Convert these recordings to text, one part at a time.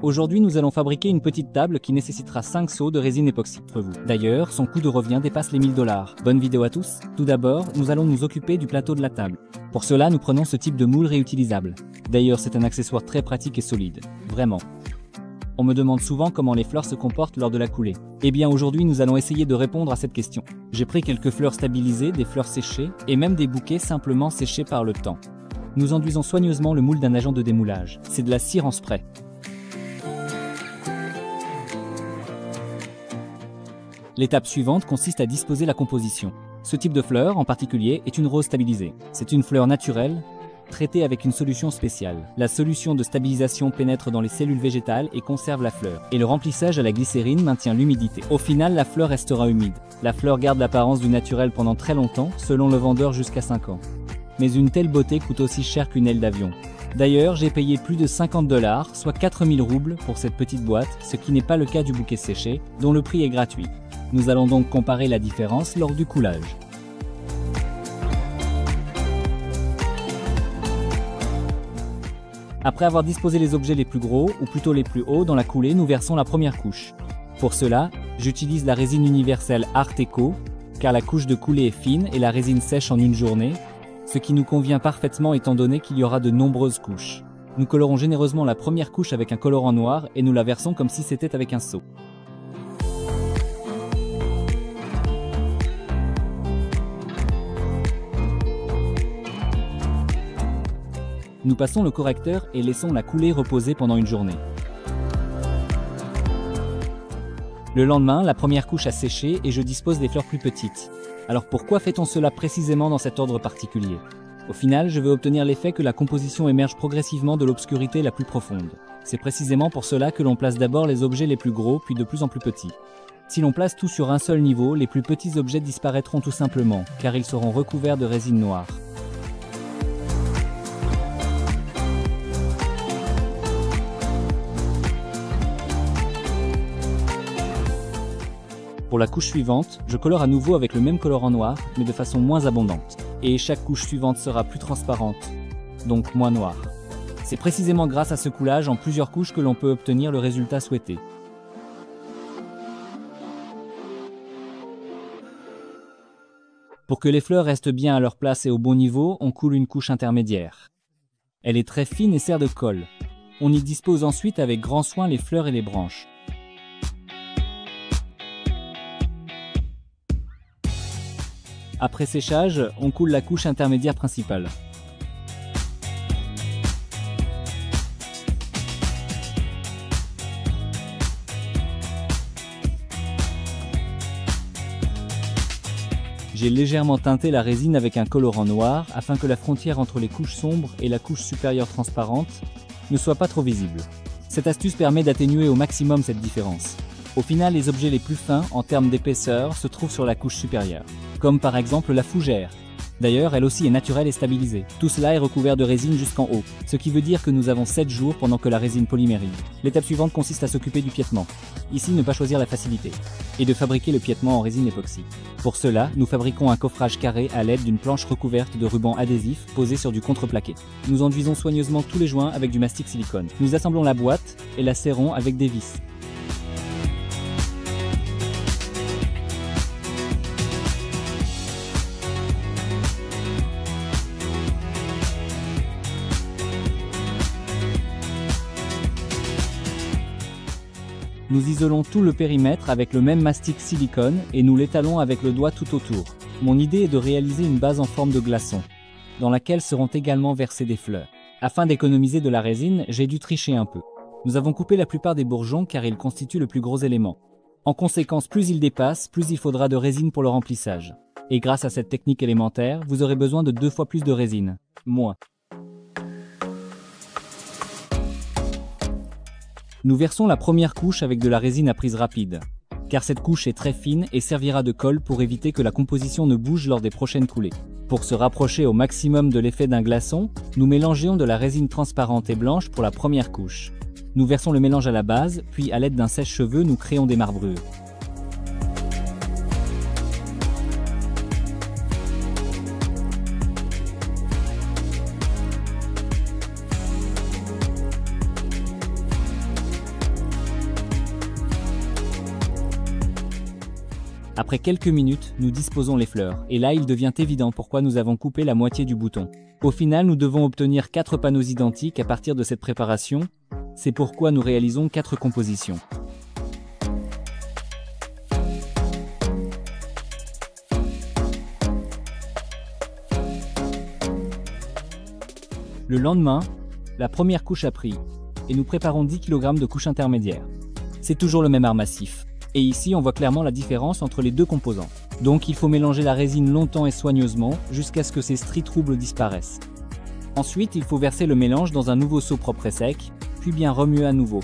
Aujourd'hui, nous allons fabriquer une petite table qui nécessitera 5 seaux de résine époxy. D'ailleurs, son coût de revient dépasse les 1000 $. Bonne vidéo à tous. Tout d'abord, nous allons nous occuper du plateau de la table. Pour cela, nous prenons ce type de moule réutilisable. D'ailleurs, c'est un accessoire très pratique et solide. Vraiment. On me demande souvent comment les fleurs se comportent lors de la coulée. Eh bien aujourd'hui, nous allons essayer de répondre à cette question. J'ai pris quelques fleurs stabilisées, des fleurs séchées et même des bouquets simplement séchés par le temps. Nous enduisons soigneusement le moule d'un agent de démoulage. C'est de la cire en spray. L'étape suivante consiste à disposer la composition. Ce type de fleur, en particulier, est une rose stabilisée. C'est une fleur naturelle, traitée avec une solution spéciale. La solution de stabilisation pénètre dans les cellules végétales et conserve la fleur. Et le remplissage à la glycérine maintient l'humidité. Au final, la fleur restera humide. La fleur garde l'apparence du naturel pendant très longtemps, selon le vendeur jusqu'à 5 ans. Mais une telle beauté coûte aussi cher qu'une aile d'avion. D'ailleurs, j'ai payé plus de 50 $, soit 4000 roubles pour cette petite boîte, ce qui n'est pas le cas du bouquet séché, dont le prix est gratuit. Nous allons donc comparer la différence lors du coulage. Après avoir disposé les objets les plus gros, ou plutôt les plus hauts, dans la coulée, nous versons la première couche. Pour cela, j'utilise la résine universelle Art Eco, car la couche de coulée est fine et la résine sèche en une journée, ce qui nous convient parfaitement étant donné qu'il y aura de nombreuses couches. Nous colorons généreusement la première couche avec un colorant noir et nous la versons comme si c'était avec un seau. Nous passons le correcteur et laissons la coulée reposer pendant une journée. Le lendemain, la première couche a séché et je dispose des fleurs plus petites. Alors pourquoi fait-on cela précisément dans cet ordre particulier? Au final, je veux obtenir l'effet que la composition émerge progressivement de l'obscurité la plus profonde. C'est précisément pour cela que l'on place d'abord les objets les plus gros, puis de plus en plus petits. Si l'on place tout sur un seul niveau, les plus petits objets disparaîtront tout simplement, car ils seront recouverts de résine noire. Pour la couche suivante, je colore à nouveau avec le même colorant noir, mais de façon moins abondante. Et chaque couche suivante sera plus transparente, donc moins noire. C'est précisément grâce à ce coulage en plusieurs couches que l'on peut obtenir le résultat souhaité. Pour que les fleurs restent bien à leur place et au bon niveau, on coule une couche intermédiaire. Elle est très fine et sert de colle. On y dispose ensuite avec grand soin les fleurs et les branches. Après séchage, on coule la couche intermédiaire principale. J'ai légèrement teinté la résine avec un colorant noir afin que la frontière entre les couches sombres et la couche supérieure transparente ne soit pas trop visible. Cette astuce permet d'atténuer au maximum cette différence. Au final, les objets les plus fins en termes d'épaisseur se trouvent sur la couche supérieure, comme par exemple la fougère. D'ailleurs, elle aussi est naturelle et stabilisée. Tout cela est recouvert de résine jusqu'en haut, ce qui veut dire que nous avons 7 jours pendant que la résine polymérise. L'étape suivante consiste à s'occuper du piétement. Ici, ne pas choisir la facilité, et de fabriquer le piétement en résine époxy. Pour cela, nous fabriquons un coffrage carré à l'aide d'une planche recouverte de ruban adhésif posé sur du contreplaqué. Nous enduisons soigneusement tous les joints avec du mastic silicone. Nous assemblons la boîte et la serrons avec des vis. Nous isolons tout le périmètre avec le même mastic silicone et nous l'étalons avec le doigt tout autour. Mon idée est de réaliser une base en forme de glaçon, dans laquelle seront également versées des fleurs. Afin d'économiser de la résine, j'ai dû tricher un peu. Nous avons coupé la plupart des bourgeons car ils constituent le plus gros élément. En conséquence, plus ils dépassent, plus il faudra de résine pour le remplissage. Et grâce à cette technique élémentaire, vous aurez besoin de 2 fois plus de résine. Moins. Nous versons la première couche avec de la résine à prise rapide, car cette couche est très fine et servira de colle pour éviter que la composition ne bouge lors des prochaines coulées. Pour se rapprocher au maximum de l'effet d'un glaçon, nous mélangeons de la résine transparente et blanche pour la première couche. Nous versons le mélange à la base, puis à l'aide d'un sèche-cheveux, nous créons des marbrures. Après quelques minutes, nous disposons les fleurs, et là il devient évident pourquoi nous avons coupé la moitié du bouton. Au final, nous devons obtenir 4 panneaux identiques à partir de cette préparation, c'est pourquoi nous réalisons 4 compositions. Le lendemain, la première couche a pris, et nous préparons 10 kg de couche intermédiaire. C'est toujours le même art massif, et ici on voit clairement la différence entre les deux composants. Donc il faut mélanger la résine longtemps et soigneusement, jusqu'à ce que ces stries troubles disparaissent. Ensuite, il faut verser le mélange dans un nouveau seau propre et sec, puis bien remuer à nouveau.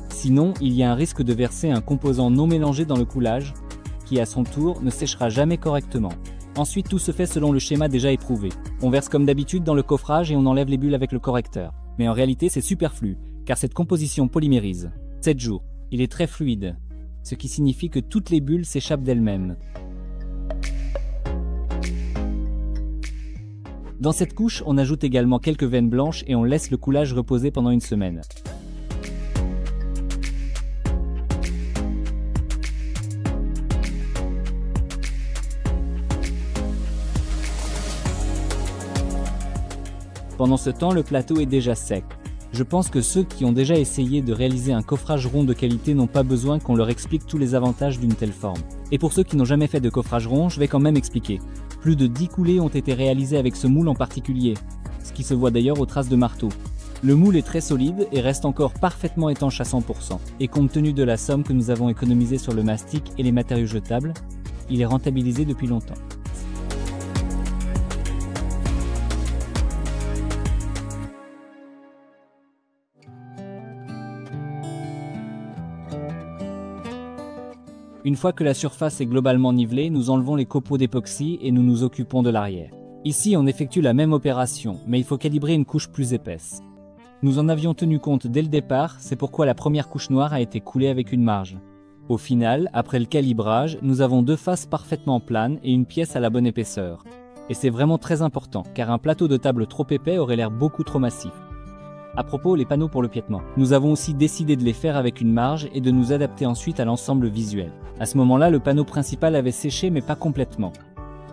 Sinon, il y a un risque de verser un composant non mélangé dans le coulage, qui à son tour ne séchera jamais correctement. Ensuite, tout se fait selon le schéma déjà éprouvé. On verse comme d'habitude dans le coffrage et on enlève les bulles avec le correcteur. Mais en réalité, c'est superflu, car cette composition polymérise. 7 jours. Il est très fluide, ce qui signifie que toutes les bulles s'échappent d'elles-mêmes. Dans cette couche, on ajoute également quelques veines blanches et on laisse le coulage reposer pendant une semaine. Pendant ce temps, le plateau est déjà sec. Je pense que ceux qui ont déjà essayé de réaliser un coffrage rond de qualité n'ont pas besoin qu'on leur explique tous les avantages d'une telle forme. Et pour ceux qui n'ont jamais fait de coffrage rond, je vais quand même expliquer. Plus de 10 coulées ont été réalisées avec ce moule en particulier, ce qui se voit d'ailleurs aux traces de marteau. Le moule est très solide et reste encore parfaitement étanche à 100%. Et compte tenu de la somme que nous avons économisée sur le mastic et les matériaux jetables, il est rentabilisé depuis longtemps. Une fois que la surface est globalement nivelée, nous enlevons les copeaux d'époxy et nous nous occupons de l'arrière. Ici, on effectue la même opération, mais il faut calibrer une couche plus épaisse. Nous en avions tenu compte dès le départ, c'est pourquoi la première couche noire a été coulée avec une marge. Au final, après le calibrage, nous avons 2 faces parfaitement planes et une pièce à la bonne épaisseur. Et c'est vraiment très important, car un plateau de table trop épais aurait l'air beaucoup trop massif. À propos, les panneaux pour le piétement. Nous avons aussi décidé de les faire avec une marge et de nous adapter ensuite à l'ensemble visuel. À ce moment-là, le panneau principal avait séché mais pas complètement.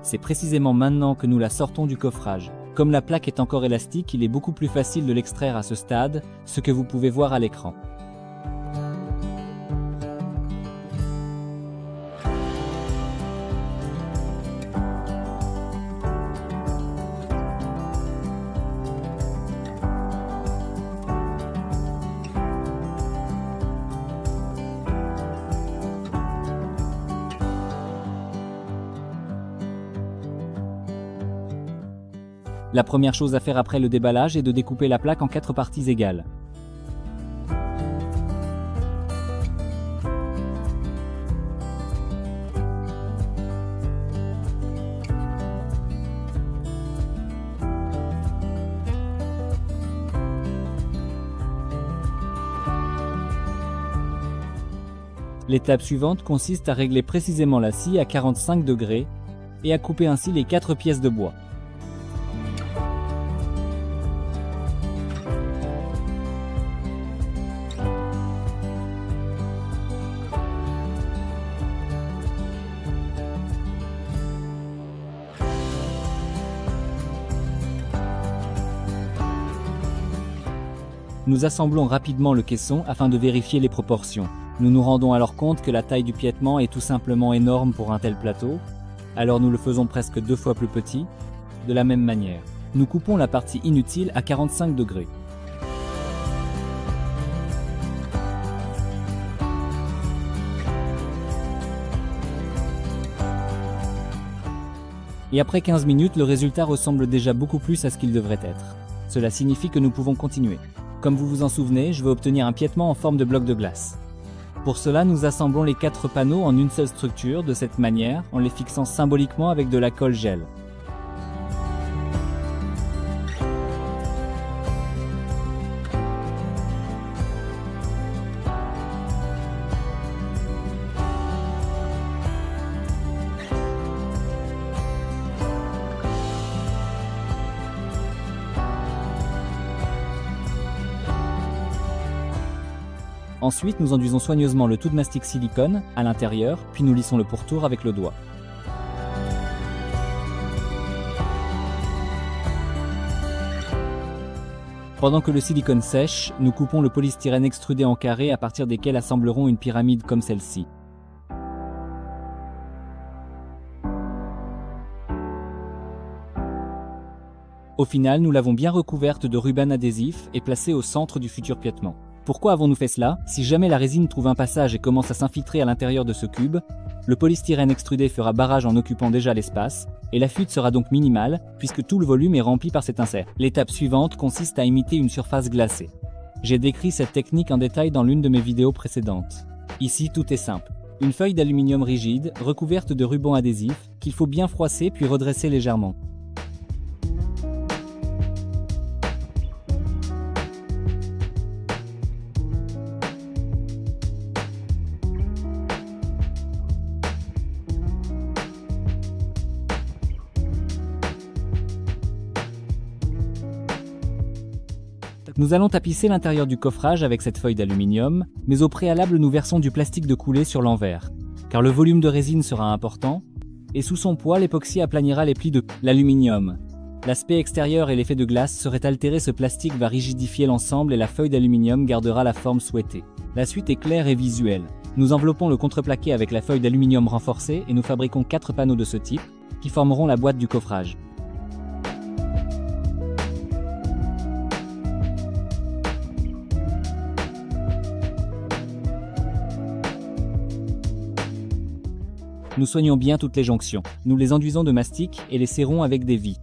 C'est précisément maintenant que nous la sortons du coffrage. Comme la plaque est encore élastique, il est beaucoup plus facile de l'extraire à ce stade, ce que vous pouvez voir à l'écran. La première chose à faire après le déballage est de découper la plaque en 4 parties égales. L'étape suivante consiste à régler précisément la scie à 45 degrés et à couper ainsi les 4 pièces de bois. Nous assemblons rapidement le caisson afin de vérifier les proportions. Nous nous rendons alors compte que la taille du piétement est tout simplement énorme pour un tel plateau, alors nous le faisons presque 2 fois plus petit. De la même manière, nous coupons la partie inutile à 45 degrés. Et après 15 minutes, le résultat ressemble déjà beaucoup plus à ce qu'il devrait être. Cela signifie que nous pouvons continuer. Comme vous vous en souvenez, je veux obtenir un piétement en forme de bloc de glace. Pour cela, nous assemblons les 4 panneaux en une seule structure de cette manière, en les fixant symboliquement avec de la colle gel. Ensuite, nous enduisons soigneusement le tout de mastic silicone à l'intérieur, puis nous lissons le pourtour avec le doigt. Pendant que le silicone sèche, nous coupons le polystyrène extrudé en carrés à partir desquels assemblerons une pyramide comme celle-ci. Au final, nous l'avons bien recouverte de ruban adhésif et placée au centre du futur piétement. Pourquoi avons-nous fait cela? Si jamais la résine trouve un passage et commence à s'infiltrer à l'intérieur de ce cube, le polystyrène extrudé fera barrage en occupant déjà l'espace, et la fuite sera donc minimale, puisque tout le volume est rempli par cet insert. L'étape suivante consiste à imiter une surface glacée. J'ai décrit cette technique en détail dans l'une de mes vidéos précédentes. Ici, tout est simple. Une feuille d'aluminium rigide, recouverte de ruban adhésif, qu'il faut bien froisser puis redresser légèrement. Nous allons tapisser l'intérieur du coffrage avec cette feuille d'aluminium, mais au préalable nous versons du plastique de coulée sur l'envers, car le volume de résine sera important, et sous son poids l'époxy aplanira les plis de l'aluminium. L'aspect extérieur et l'effet de glace seraient altérés, ce plastique va rigidifier l'ensemble et la feuille d'aluminium gardera la forme souhaitée. La suite est claire et visuelle. Nous enveloppons le contreplaqué avec la feuille d'aluminium renforcée et nous fabriquons 4 panneaux de ce type, qui formeront la boîte du coffrage. Nous soignons bien toutes les jonctions. Nous les enduisons de mastic et les serrons avec des vis.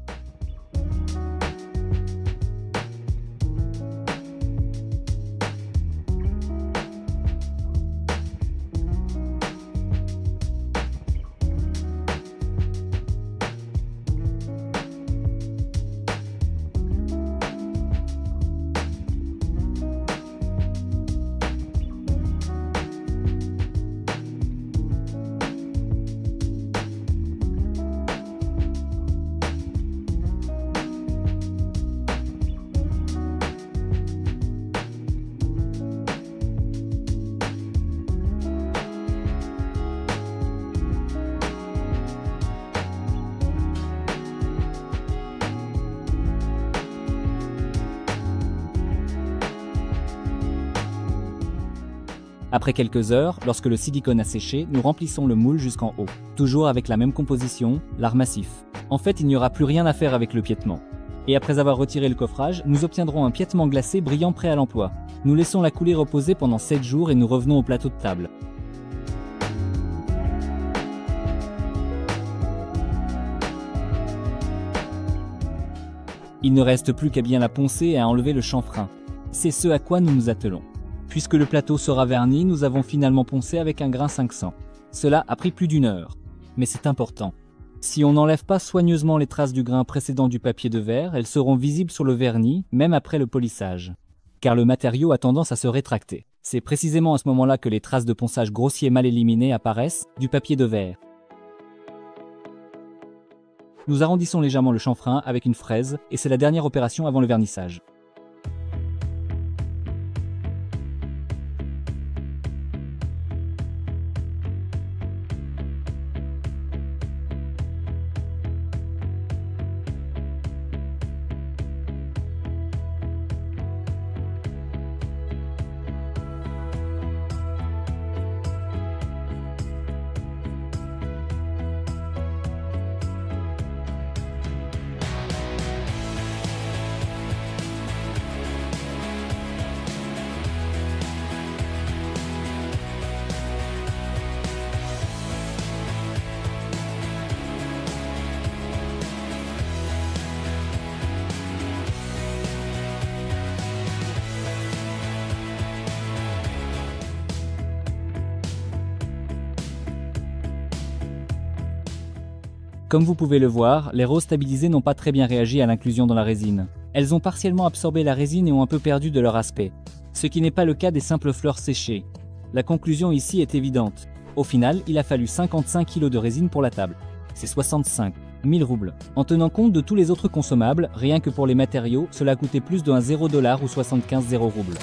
Après quelques heures, lorsque le silicone a séché, nous remplissons le moule jusqu'en haut, toujours avec la même composition, l'art massif. En fait, il n'y aura plus rien à faire avec le piétement. Et après avoir retiré le coffrage, nous obtiendrons un piétement glacé brillant prêt à l'emploi. Nous laissons la coulée reposer pendant 7 jours et nous revenons au plateau de table. Il ne reste plus qu'à bien la poncer et à enlever le chanfrein. C'est ce à quoi nous nous attelons. Puisque le plateau sera verni, nous avons finalement poncé avec un grain 500. Cela a pris plus d'1 heure. Mais c'est important. Si on n'enlève pas soigneusement les traces du grain précédent du papier de verre, elles seront visibles sur le vernis, même après le polissage. Car le matériau a tendance à se rétracter. C'est précisément à ce moment-là que les traces de ponçage grossier mal éliminées apparaissent du papier de verre. Nous arrondissons légèrement le chanfrein avec une fraise et c'est la dernière opération avant le vernissage. Comme vous pouvez le voir, les roses stabilisées n'ont pas très bien réagi à l'inclusion dans la résine. Elles ont partiellement absorbé la résine et ont un peu perdu de leur aspect, ce qui n'est pas le cas des simples fleurs séchées. La conclusion ici est évidente. Au final, il a fallu 55 kg de résine pour la table. C'est 65 000 roubles. En tenant compte de tous les autres consommables, rien que pour les matériaux, cela a coûté plus de $1 ou 75 0 roubles.